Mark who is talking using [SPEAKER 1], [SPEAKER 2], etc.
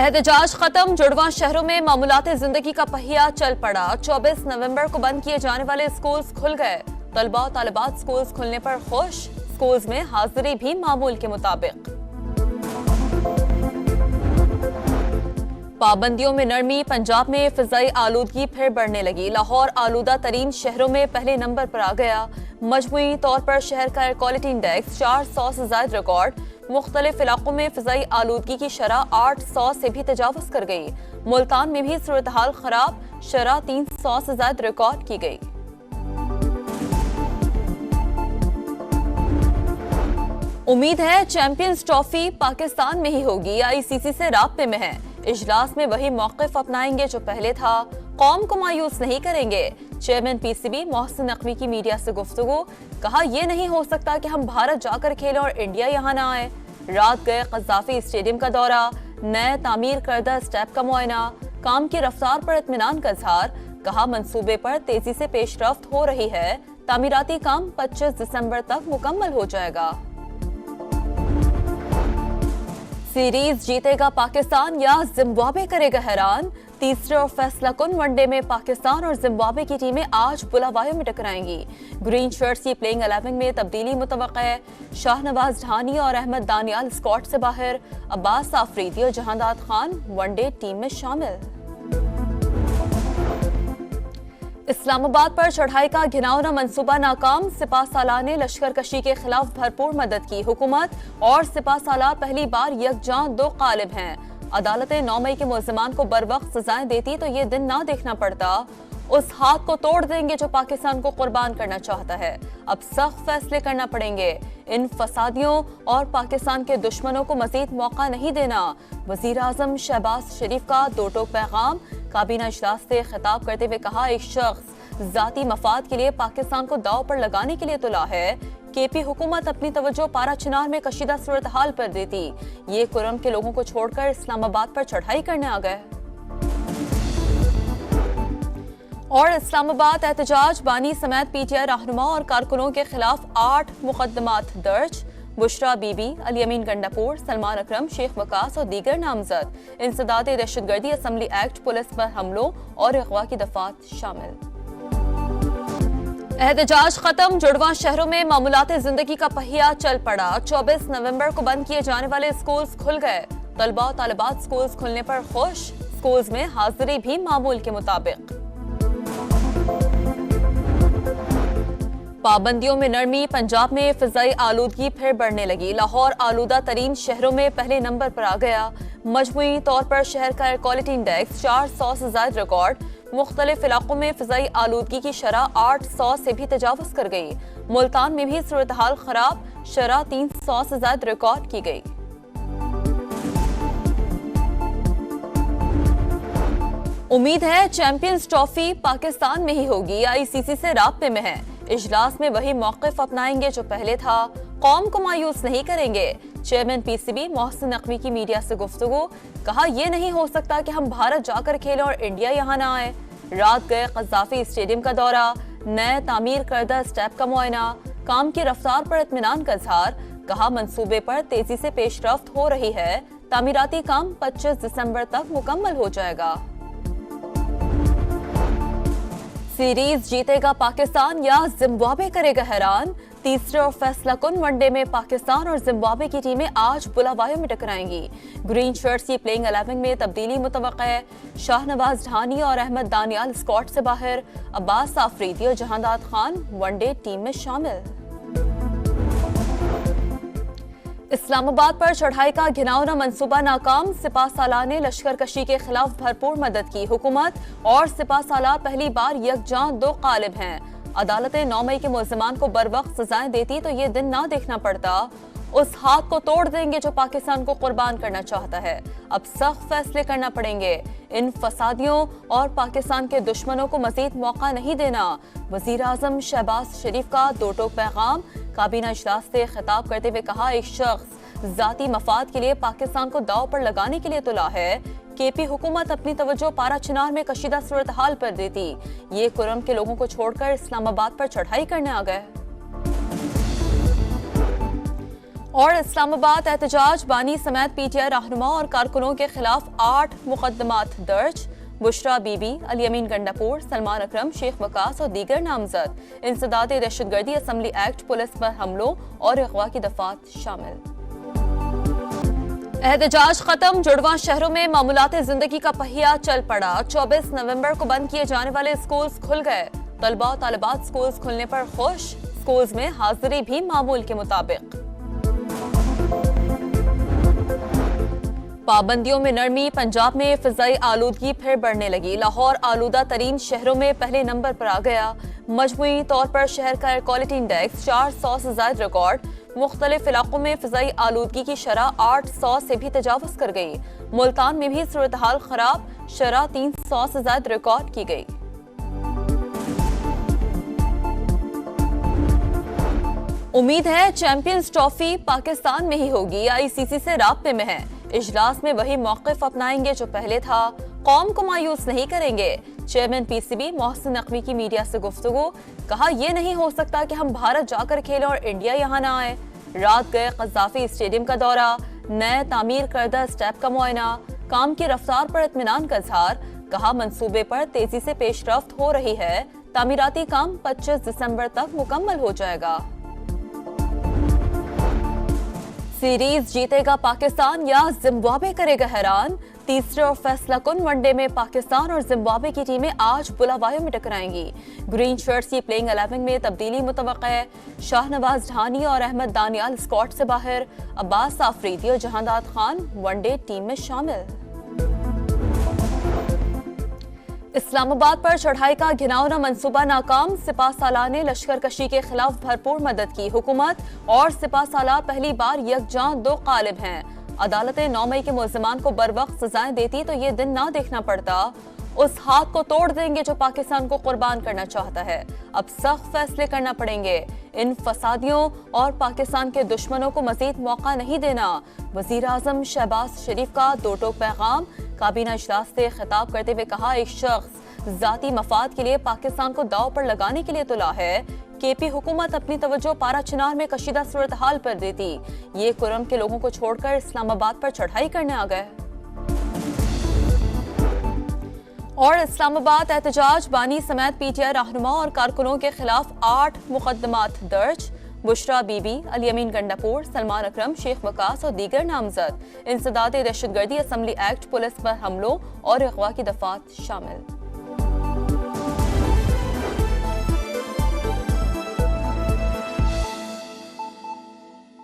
[SPEAKER 1] एहतजाज खत्म, जुड़वा शहरों में मामूलाते जिंदगी का पहिया चल पड़ा। 24 नवंबर को बंद किए जाने वाले स्कूल्स खुल गए। तलबा और तालिबात स्कूल्स खुलने पर खुश, स्कूल्स में हाजिरी भी मामूल के मुताबिक। पाबंदियों में नरमी, पंजाब में फिजाई आलूदगी फिर बढ़ने लगी। लाहौर आलूदा तरीन शहरों में पहले नंबर पर आ गया। मजमूई तौर पर शहर का एयर क्वालिटी इंडेक्स 400 से ज्यादा रिकॉर्ड। मुख्तलिफ इलाकों में फिजाई आलूदगी की शरह 800 से भी तजावुज कर गई। मुल्तान में भी सूरत हाल खराब, शरह 300 से ज्यादा रिकॉर्ड की गई। उम्मीद है चैंपियंस ट्रॉफी पाकिस्तान में ही होगी। आईसीसी से राब्ते में है। इजलास में वही मौक़िफ़ अपनाएंगे जो पहले था। कौम को मायूस नहीं करेंगे। चेयरमैन पीसीबी मोहसिन नकवी की मीडिया से गुफ्तगू। कहा, यह नहीं हो सकता कि हम भारत जाकर खेलें और इंडिया यहाँ ना आए। रात गए कज़ाफ़ी स्टेडियम का दौरा, नए तामीर करदा स्टेप का मुआयना, काम की रफ्तार पर इत्मीनान का इज़हार। कहा, मंसूबे पर तेजी से पेशरफ्त हो रही है। तामीराती काम 25 दिसंबर तक मुकम्मल हो जाएगा। सीरीज जीतेगा पाकिस्तान या जिम्बाब्वे करेगा हैरान। तीसरे और फैसला कुन वनडे में पाकिस्तान और जिम्बाब्वे की टीमें आज बुलावायों में टकराएंगी। ग्रीन शर्ट्स की प्लेइंग 11 में तब्दीली मुतवक्का है। शाहनवाज ढानी और अहमद दानियाल स्क्वाड से बाहर। अब्बास आफरीदी और जहांदाद खान वनडे टीम में शामिल। इस्लामाबाद पर चढ़ाई का घिनौना मंसूबा नाकाम। सिपा सालार ने लश्कर कशी के खिलाफ भरपूर मदद की। हुकूमत और सिपा सालार पहली बार यकजां दो कालिब हैं। अदालतें 9 मई के मुल्ज़िमान को बर वक्त सजाएं देती तो ये दिन ना देखना पड़ता। उस हाथ को तोड़ देंगे जो पाकिस्तान को कुर्बान करना चाहता है। अब सख्त फैसले करना पड़ेंगे। इन फसादियों और पाकिस्तान के दुश्मनों को मजीद मौका नहीं देना। वजीर आजम शहबाज शरीफ का दो टोक पैगाम। काबीना इजलास से खिताब करते हुए कहा, एक शख्स जाती मफाद के लिए पाकिस्तान को दाव पर लगाने के लिए तुला है। केपी हुकूमत अपनी तवज्जो पारा चिनार में कशीदा सूरत हाल पर देती। ये कुरम के लोगों को छोड़कर इस्लामाबाद पर चढ़ाई करने आ गए। और इस्लामाबाद एहतजाज बानी समेत पीटीआई रहनुमा और कारकुनों के खिलाफ 8 मुकदमात दर्ज। बुशरा बीबी, अलियमीन गंडापुर, सलमान अकरम, शेख वकास और दीगर नामजद। इंसदाद दहशतगर्दी, असम्बली एक्ट, पुलिस पर हमलों और अगवा की दफात शामिल। एहतजाज खत्म, जुड़वा शहरों में मामूलाते जिंदगी का पहिया चल पड़ा। 24 नवंबर को बंद किए जाने वाले स्कूल्स खुल गए। तलबा और तालिबात स्कूल्स खुलने पर खुश, स्कूल्स में हाजिरी भी मामूल के मुताबिक। पाबंदियों में नरमी, पंजाब में फिजाई आलूदगी फिर बढ़ने लगी। लाहौर आलूदा तरीन शहरों में पहले नंबर पर आ गया। मजमूई तौर पर शहर का एयर क्वालिटी इंडेक्स 400 से ज्यादा रिकॉर्ड। मुख्तलिफ इलाकों में फिजाई आलूदगी की शरह 800 से भी तजावुज कर गई। मुल्तान में भी सूरत हाल खराब, शरह 300 से ज्यादा रिकॉर्ड की गई। उम्मीद है चैंपियंस ट्रॉफी पाकिस्तान में ही होगी। आईसीसी से राब्ते में है। इजलास में वही मौक़िफ़ अपनाएंगे जो पहले था। कौम को मायूस नहीं करेंगे। चेयरमैन पीसीबी मोहसिन नकवी की मीडिया से गुफ्तगू। कहा, यह नहीं हो सकता कि हम भारत जाकर खेलें और इंडिया यहाँ ना आए। रात गए कज़ाफ़ी स्टेडियम का दौरा, नए तामीर करदा स्टेप का मुआयना, काम की रफ्तार पर इत्मीनान का इज़हार। कहा, मंसूबे पर तेजी से पेशरफ्त हो रही है। तामीराती काम 25 दिसंबर तक मुकम्मल हो जाएगा। सीरीज जीतेगा पाकिस्तान या जिम्बाब्वे करेगा हैरान। तीसरे और फैसला कुन वनडे में पाकिस्तान और जिम्बाब्वे की टीमें आज बुलावायों में टकराएंगी। ग्रीन शर्ट्स की प्लेइंग 11 में तब्दीली मुतवक्का है। शाहनवाज ढानी और अहमद दानियाल स्क्वाड से बाहर। अब्बास आफरीदी और जहांदाद खान वनडे टीम में शामिल। इस्लामाबाद पर चढ़ाई का घिनौना मंसूबा नाकाम। सिपा सालार ने लश्कर कशी के खिलाफ भरपूर मदद की। हुकूमत और सिपा सालार पहली बार यकजां दो कालिब हैं। अदालतें 9 मई के मुल्ज़िमान को बर वक्त सजाएं देती तो ये दिन ना देखना पड़ता। उस हाथ को तोड़ देंगे जो पाकिस्तान को कुर्बान करना चाहता है। अब सख्त फैसले करना पड़ेंगे। इन फसादियों और पाकिस्तान के दुश्मनों को मजीद मौका नहीं देना। वजीर आजम शहबाज शरीफ का दो टोक पैगाम। काबीना इजलास से खिताब करते हुए कहा, एक शख्स जाती मफाद के लिए पाकिस्तान को दाव पर लगाने के लिए तुला है। केपी हुकूमत अपनी तवज्जो पारा चिनार में कशीदा सूरत हाल पर देती। ये कुरम के लोगों को छोड़कर इस्लामाबाद पर चढ़ाई करने आ गए। اور اسلام آباد احتجاج بانی سمیت پی ٹی آئی رہنما اور کارکنوں کے خلاف 8 مقدمات درج، بشرا بی بی، الیمین گنڈاپور، سلمان اکرم، شیخ وقاص اور دیگر نامزد۔ انسداد دہشت گردی، اسمبلی ایکٹ، پولیس پر حملوں اور اغوا کی دفعات شامل۔ احتجاج ختم، جڑواں شہروں میں معمولات زندگی کا پہیہ چل پڑا۔ 24 نومبر کو بند کیے جانے والے سکولز کھل گئے۔ طلباء و طالبات سکولز کھلنے پر خوش، سکولز میں حاضری بھی معمول کے مطابق۔ پابندیوں میں نرمی، پنجاب میں فضائی آلودگی پھر بڑھنے لگی۔ لاہور آلودہ ترین شہروں میں پہلے نمبر پر آ گیا۔ مجموعی طور پر شہر کا ایئر کوالٹی انڈیکس 400 سے زائد ریکارڈ۔ مختلف علاقوں میں فضائی آلودگی کی شرح 800 سے بھی تجاوز کر گئی۔ ملتان میں بھی صورتحال خراب، شرح 300 سے زائد ریکارڈ کی گئی۔ امید ہے چیمپئنز ٹرافی پاکستان میں ہی ہوگی، آئی سی سی سے رابطے میں ہے۔ اجلاس میں وہی موقف اپنائیں گے جو پہلے تھا، قوم کو مایوس نہیں کریں گے۔ Chairman P C B Mohsin Naqvi کی میڈیا سے گفتگو، کہا یہ نہیں ہو سکتا کہ ہم بھارت جا کر کھیلیں اور انڈیا یہاں نہ آئے۔ رات گئے قذافی اسٹیڈیم کا دورہ، نئے تعمیر کردہ اسٹیپ کا معائنہ، کام کی رفتار پر اطمینان کا اظہار، کہا منصوبے پر تیزی سے پیش رفت ہو رہی ہے، تعمیراتی کام 25 دسمبر تک مکمل ہو جائے گا۔ سیریز جیتے گا پاکستان یا زمبابوے کرے گا حیران؟ تیسرے اور فیصلہ کن ون ڈے میں پاکستان اور زمبابوے کی ٹیمیں آج بلاوایوں میں ٹکرائیں گی۔ گرین شرٹس کی پلینگ 11 میں تبدیلی متوقع ہے۔ شاہ نواز ڈھانی اور احمد دانیال اسکواڈ سے باہر، عباس آفریدی اور جہانداد خان ون ڈے ٹیم میں شامل۔ اسلام آباد پر چڑھائی کا گھناؤنا منصوبہ ناکام، سپاہ سالار نے لشکر کشی کے خلاف بھرپور مدد کی۔ حکومت اور سپاہ سالار پہلی بار یکجاں دو قالب ہیں۔ عدالتیں 9 مئی کے ملزمان کو بروقت سزائیں دیتی تو یہ دن نہ دیکھنا پڑتا۔ اس ہاتھ کو توڑ دیں گے جو پاکستان کو قربان کرنا چاہتا ہے۔ اب سخت فیصلے کرنا پڑیں گے۔ ان فسادیوں اور پاکستان کے دشمنوں کو مزید موقع نہیں دینا۔ وزیر اعظم شہباز شریف کا دو ٹوک پیغام، کابینہ اجلاس سے خطاب کرتے ہوئے کہا ایک شخص ذاتی مفاد کے لیے پاکستان کو داؤ پر لگانے کے لیے تلا ہے۔ کے پی حکومت اپنی توجہ پارا چنار میں کشیدہ صورتحال پر دیتی، یہ کرم کے لوگوں کو چھوڑ کر اسلام آباد پر چڑھائی کرنے آ گئے۔ اور اسلام آباد احتجاج بانی سمیت پی ٹی آئی رہنما اور کارکنوں کے خلاف 8 مقدمات درج، بشرا بی بی، الیمین گنڈاپور، سلمان اکرم، شیخ وقاص اور دیگر نامزد۔ انسداد دہشت گردی، اسمبلی ایکٹ، پولیس پر حملوں اور اغوا کی دفعات شامل۔